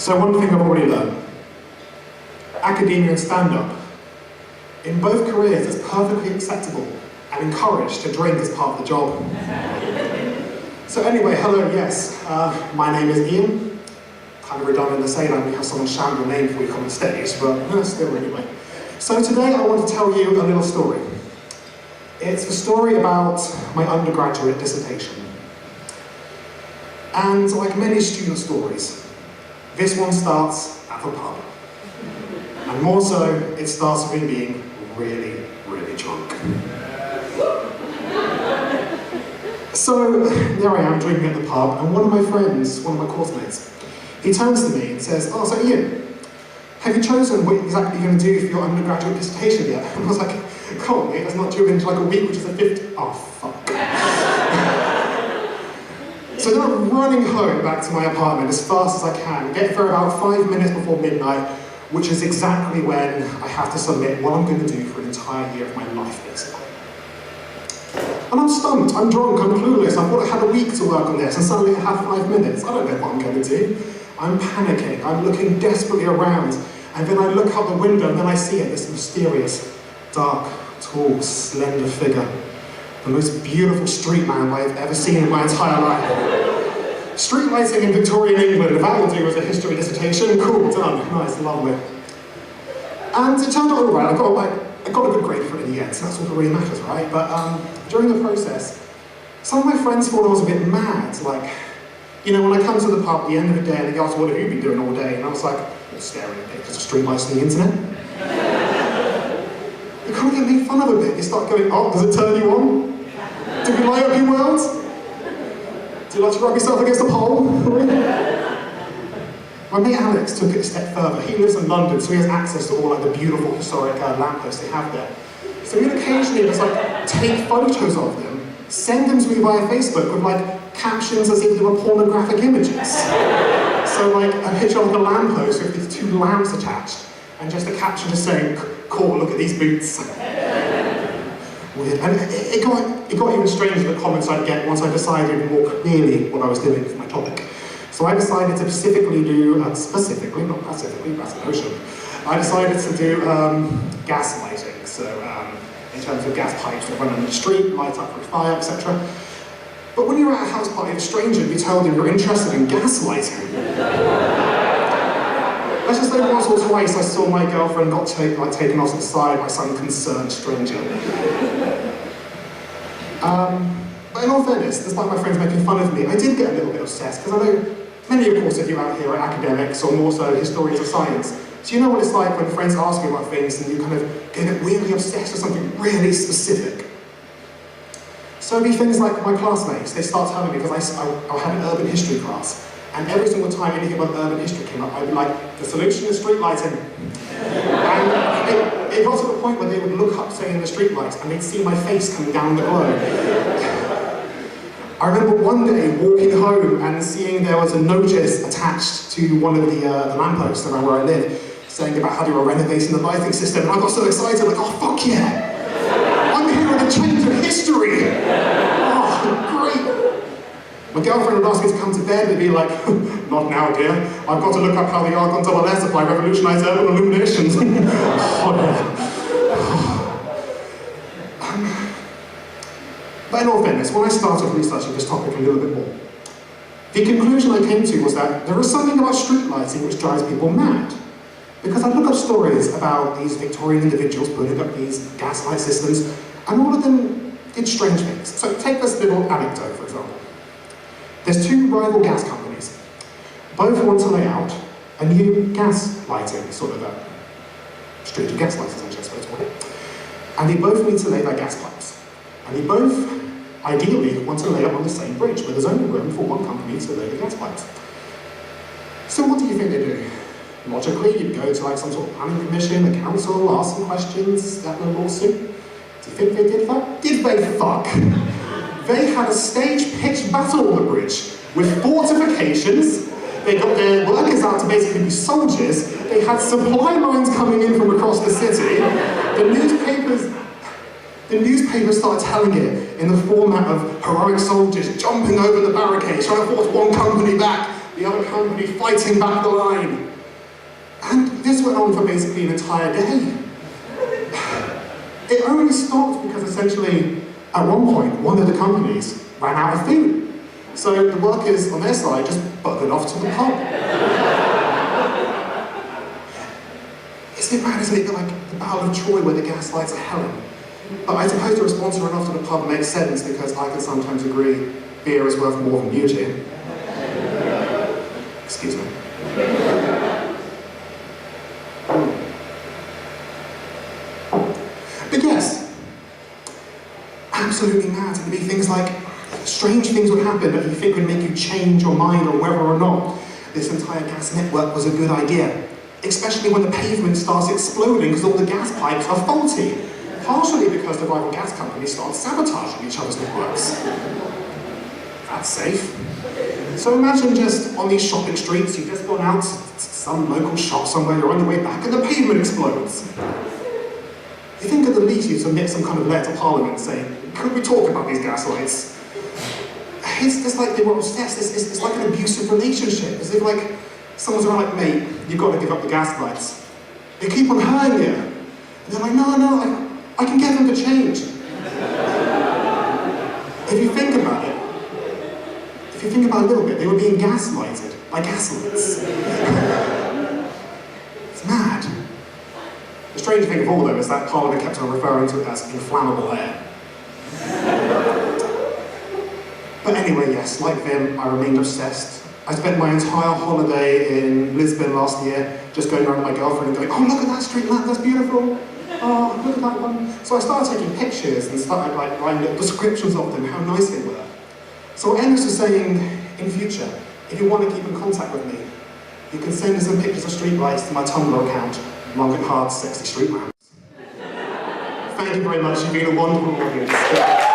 So one thing I've already learned, academia and stand-up, in both careers it's perfectly acceptable and encouraged to drink as part of the job. So anyway, hello, yes, my name is Ian. Kind of redundant to say that we have someone shout your name before you come on stage, but still anyway. So today I want to tell you a little story. It's a story about my undergraduate dissertation. And like many student stories, this one starts at the pub. And more so, it starts with me being really, really drunk. So there I am drinking at the pub, and one of my friends, one of my course mates, he turns to me and says, "Oh, so Ian, have you chosen what exactly you're going to do for your undergraduate dissertation yet?" And I was like, "Come on, mate, that's not due into like a week, which is the 5th. Oh, fuck. So then I'm running home back to my apartment as fast as I can, get there about 5 minutes before midnight, which is exactly when I have to submit what I'm going to do for an entire year of my life, basically. And I'm stumped, I'm drunk, I'm clueless, I thought I had a week to work on this, and suddenly I have 5 minutes. I don't know what I'm going to do. I'm panicking, I'm looking desperately around, and then I look out the window and then I see it, this mysterious, dark, tall, slender figure. The most beautiful street lamp I've ever seen in my entire life. Street lighting in Victorian England, that will do as a history dissertation. Cool, done, nice, lovely. And it turned out all right, I got a good grade for it in the end, so that's all that really matters, right? But during the process, some of my friends thought I was a bit mad, like, you know, when I come to the pub at the end of the day and they ask, "What have you been doing all day?" And I was like, staring at pictures of street lights on the internet. You kind of get made fun of a bit. You start going, "Oh, does it turn you on? Do we light up your world? Do you like to rub yourself against a pole?" My mate Alex took it a step further. He lives in London, so he has access to all like the beautiful historic lampposts they have there. So he'd occasionally just like take photos of them, send them to me via Facebook with like captions as if they were pornographic images. So like a picture of a lamppost with these 2 lamps attached, and just a caption just saying, "Cool, look at these boots." Weird. And it got even stranger the comments I'd get once I decided more clearly what I was doing for my topic. So I decided to specifically do, not pacifically, that's an ocean. I decided to do gas lighting. So in terms of gas pipes that run on the street, light up with fire, etc. But when you're at a house party of a stranger and you tell them you're interested in gas lighting, let's just say once or twice I saw my girlfriend got taken off to the side by some concerned stranger. But in all fairness, despite my friends making fun of me, I did get a little bit obsessed, because I know many, of course, of you out here are academics, or more so historians of science. So you know what it's like when friends ask you about things and you kind of get weirdly obsessed with something really specific. So it'd be things like my classmates, they start telling me, because I had an urban history class, and every single time anything about urban history came up, I'd be like, "The solution is street lighting." And it got to the point where they would look up saying the street lights and they'd see my face coming down the globe. I remember one day walking home and seeing there was a notice attached to one of the lampposts around where I live, saying about how they were renovating the lighting system, and I got so excited, like, "Oh fuck yeah! I'm here at the change of history!" Oh, great! My girlfriend would ask me to come to bed and be like, "Not now, dear. I've got to look up how the argon double air supply revolutionized urban illuminations." Oh, yeah. But in all fairness, when I started researching this topic a little bit more, the conclusion I came to was that there is something about street lighting which drives people mad. Because I look up stories about these Victorian individuals putting up these gas light systems, and all of them did strange things. So take this little anecdote, for example. There's 2 rival gas companies. Both want to lay out a new gas lighting, sort of a street of gas lights, essentially, I suppose, call it. And they both need to lay their gas pipes. And they both, ideally, want to lay it on the same bridge, where there's only room for one company to lay the gas pipes. So what do you think they do? Logically, you'd go to like some sort of planning commission, a council, ask some questions, that little lawsuit. Do you think they did that? Did they fuck? They had a stage-pitched battle on the bridge with fortifications. They got their workers out to basically be soldiers. They had supply lines coming in from across the city. The newspapers started telling it in the format of heroic soldiers jumping over the barricades, trying to force one company back. The other company fighting back the line. And this went on for basically an entire day. It only stopped because essentially, at one point, one of the companies ran out of food. So the workers on their side just buggered off to the pub. Isn't it mad, isn't it, like the Battle of Troy where the gaslights are Helen? But I suppose the response to run off to the pub makes sense because I can sometimes agree beer is worth more than beauty. Excuse me. But yes, absolutely mad. It would be things like strange things would happen that you think would make you change your mind on whether or not this entire gas network was a good idea. Especially when the pavement starts exploding because all the gas pipes are faulty. Partially because the rival gas companies start sabotaging each other's networks. That's safe. So imagine just on these shopping streets, you've just gone out to some local shop somewhere, you're on your way back and the pavement explodes. You think at the least you'd submit some kind of letter to Parliament saying, could we talk about these gas lights? It's just like they were obsessed, it's like an abusive relationship. As if like, someone's like, mate, you've got to give up the gas lights. They keep on hurting you. And they're like, no, I can get them to change. If you think about it a little bit, they were being gaslighted by gaslights. It's mad. The strange thing of all, though, is that Parliament kept on referring to it as inflammable air. But anyway, yes, like them, I remained obsessed. I spent my entire holiday in Lisbon last year just going around with my girlfriend and going, oh, look at that street lamp, that's beautiful. Oh, look at that one. So I started taking pictures and started like writing little descriptions of them, how nice they were. So Ennis was saying, in future, if you want to keep in contact with me, you can send me some pictures of streetlights to my Tumblr account, Long and Hard Sexy Street Lamps. Thank you very much, you've been a wonderful audience.